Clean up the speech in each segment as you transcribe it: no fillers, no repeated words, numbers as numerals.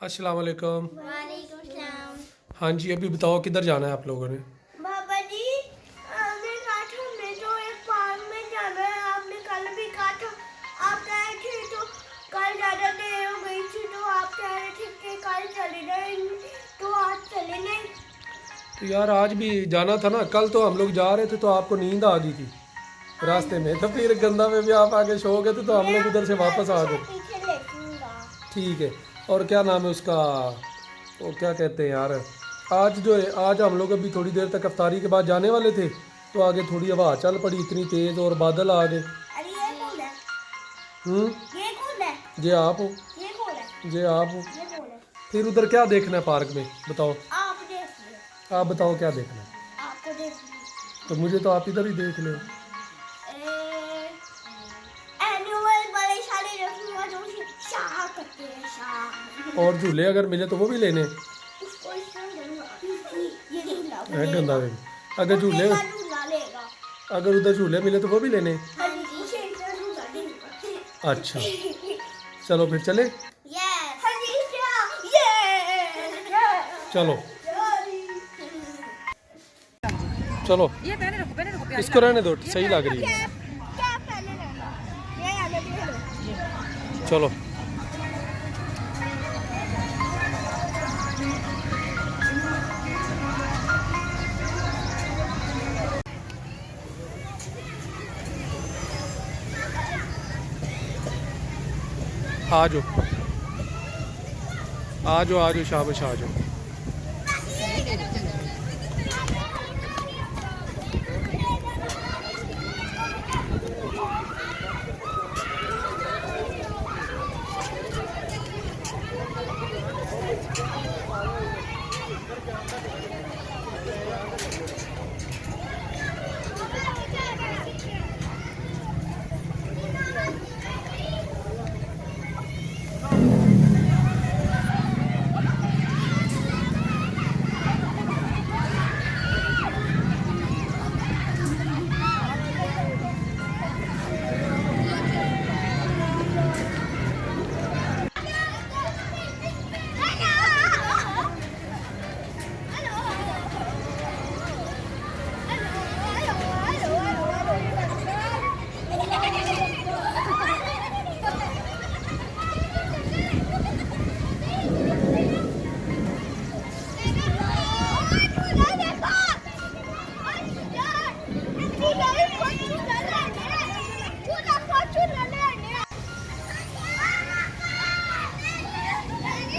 अस्सलाम वालेकुम। वालेकुम सलाम। हाँ जी, अभी बताओ किधर जाना है आप लोगों ने? बाबा जी, आपने कहा था हमें तो एक पार्क में जाना है। आपने कल भी कहा था। आप कह रहे थे तो कल ज़्यादा देर हो गई थी तो आप कह रहे थे कि कल चले जाएंगे, तो आज चले नहीं। तो यार आज भी जाना था ना। कल तो हम लोग जा रहे थे तो आपको नींद आ गई थी रास्ते में, तो फिर गंदा में भी आप आगे सो गए थे तो हम मैं लोग उधर से वापस आ आपके गए। पीछे लेटूंगा। ठीक है। और क्या नाम है उसका, वो क्या कहते हैं यार, आज जो है आज हम लोग अभी थोड़ी देर तक अफ्तारी के बाद जाने वाले थे तो आगे थोड़ी हवा चल पड़ी इतनी तेज़ और बादल आ गए। अरे ये कौन है? हम्म। ये कौन है? जे आप हो, ये कौन है? जे आप हो। ये कौन है? फिर उधर क्या देखना है पार्क में बताओ? आप देख लो। आप बताओ क्या देखना है? आपको देख लो। तो मुझे तो आप इधर ही देख लो। एनुअल बड़े सारे रखूंगा जो शाह करते हैं, शाह। और झूले अगर मिले तो वो भी लेने उसको इसमें दूंगा। ये झूला वो है लेगा। गंदा में। अगर झूले, लेगा, झूला लेगा। अगर उधर झूले मिले तो वो भी लेने। हाँ जी, उसे इसमें झूला देगा। अच्छा चलो फिर चले। यस। हाँ जी, यस। चलो चलो, ये पहले रखो प्यारी इसको रहने दो, सही लग रही है। क्या पहले रहना? ये आने दे लो। चलो आ जाओ आ जाओ आ जाओ, शाबाश आ जाओ।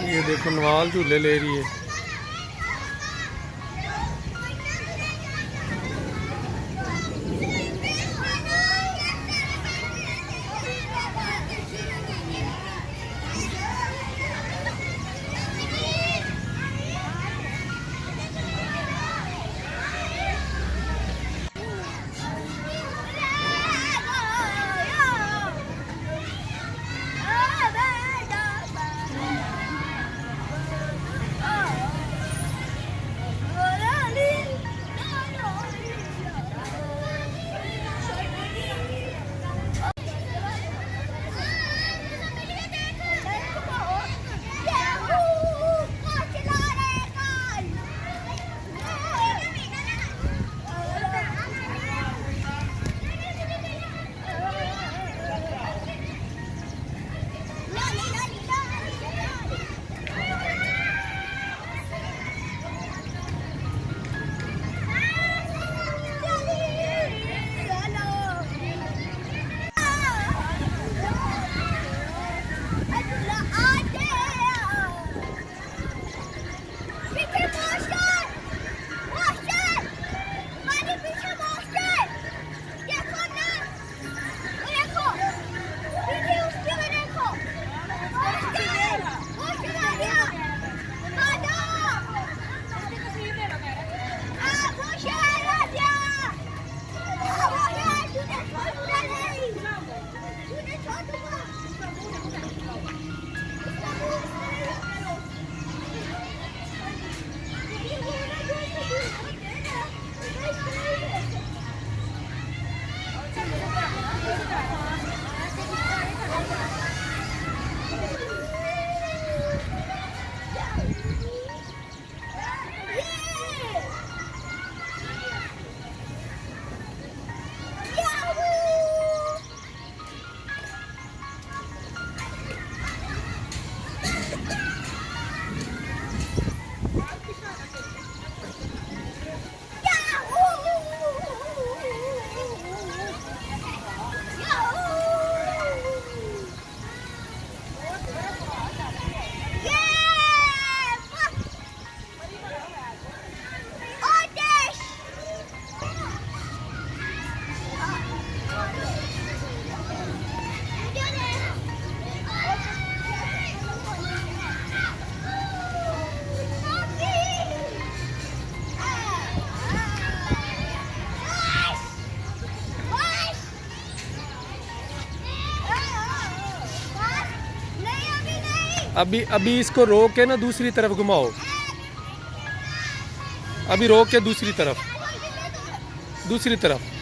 ये देखो नवाल झूले ले रही है। अभी अभी इसको रोक के ना दूसरी तरफ घुमाओ। अभी रोक के दूसरी तरफ, दूसरी तरफ।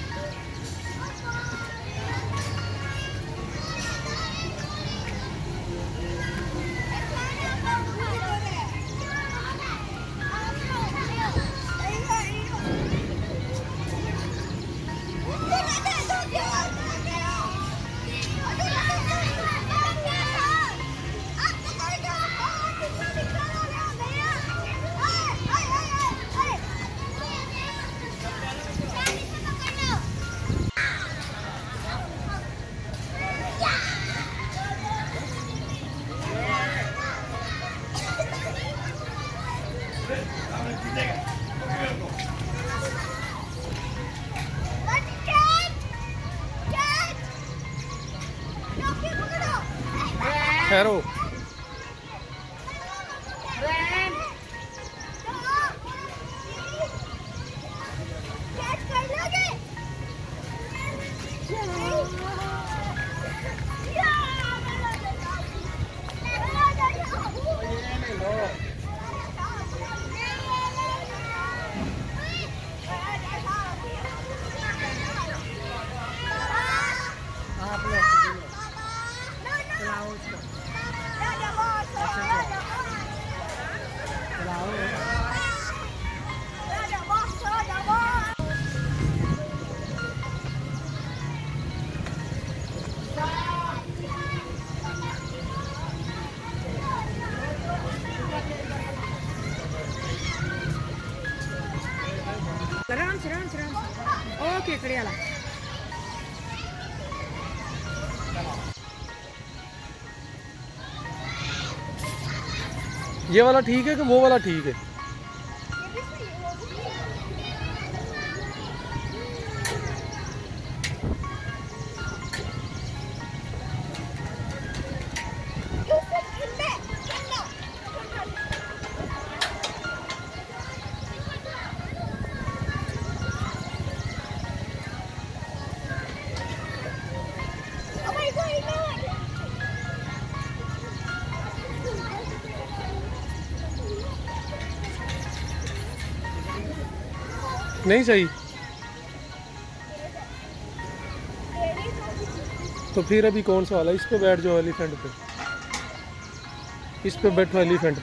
ठहरो। ओके खड़ी आला ये वाला ठीक है कि वो वाला ठीक है? नहीं सही तो फिर अभी कौन सा वाला? इस पे बैठ जाओ, एलिफेंट पे। इस पे बैठो, एलिफेंट।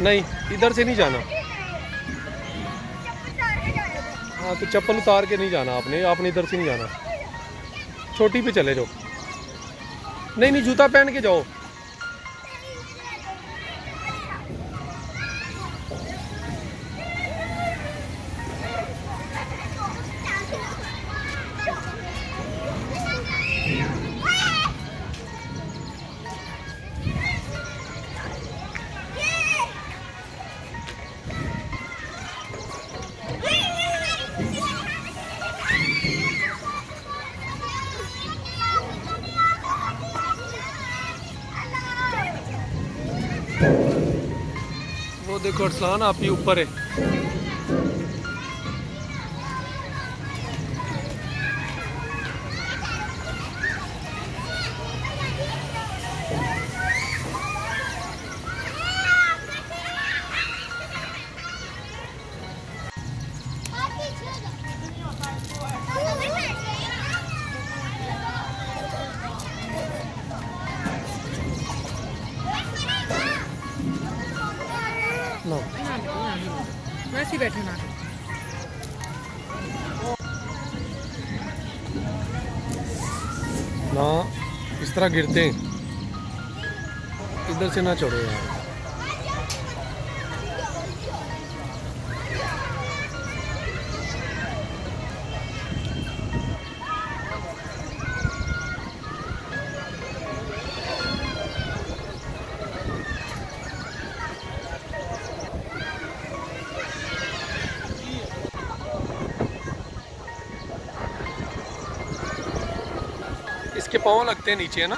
नहीं, इधर से नहीं जाना। हाँ तो चप्पल उतार के नहीं जाना आपने, आपने इधर से नहीं जाना। छोटी पे चले जाओ। नहीं नहीं, जूता पहन के जाओ। वो देखो अरसलान, आप ही ऊपर है। ना वैसे ही बैठे ना। ना इस तरह गिरते हैं। इधर से ना चढ़ो यार। इसके पाँव लगते हैं नीचे, है ना?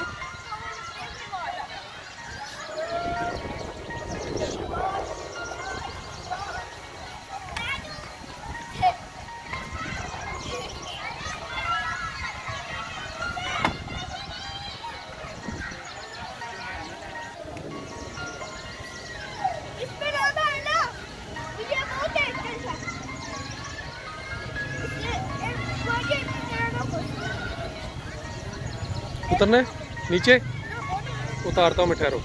इसमें ना बैठना, मुझे बहुत टेंशन है। उतरना है नीचे? उतारता हूँ मैं, ठहरो।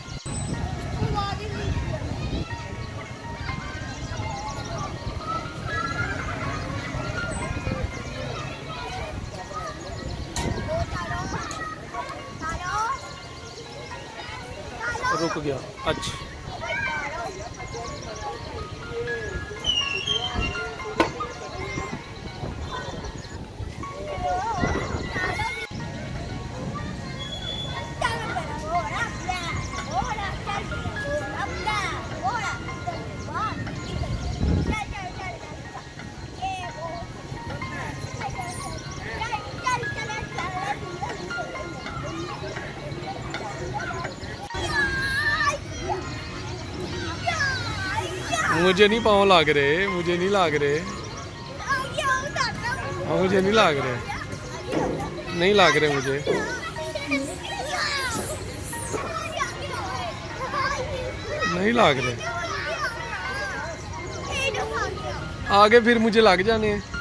रुक गया। अच्छा मुझे नहीं पाँव लाग रहे, मुझे नहीं लाग रहे। हाँ, मुझे नहीं लाग रहे, नहीं लाग रहे मुझे। नहीं लाग रहे, आगे फिर मुझे लग जाने हैं।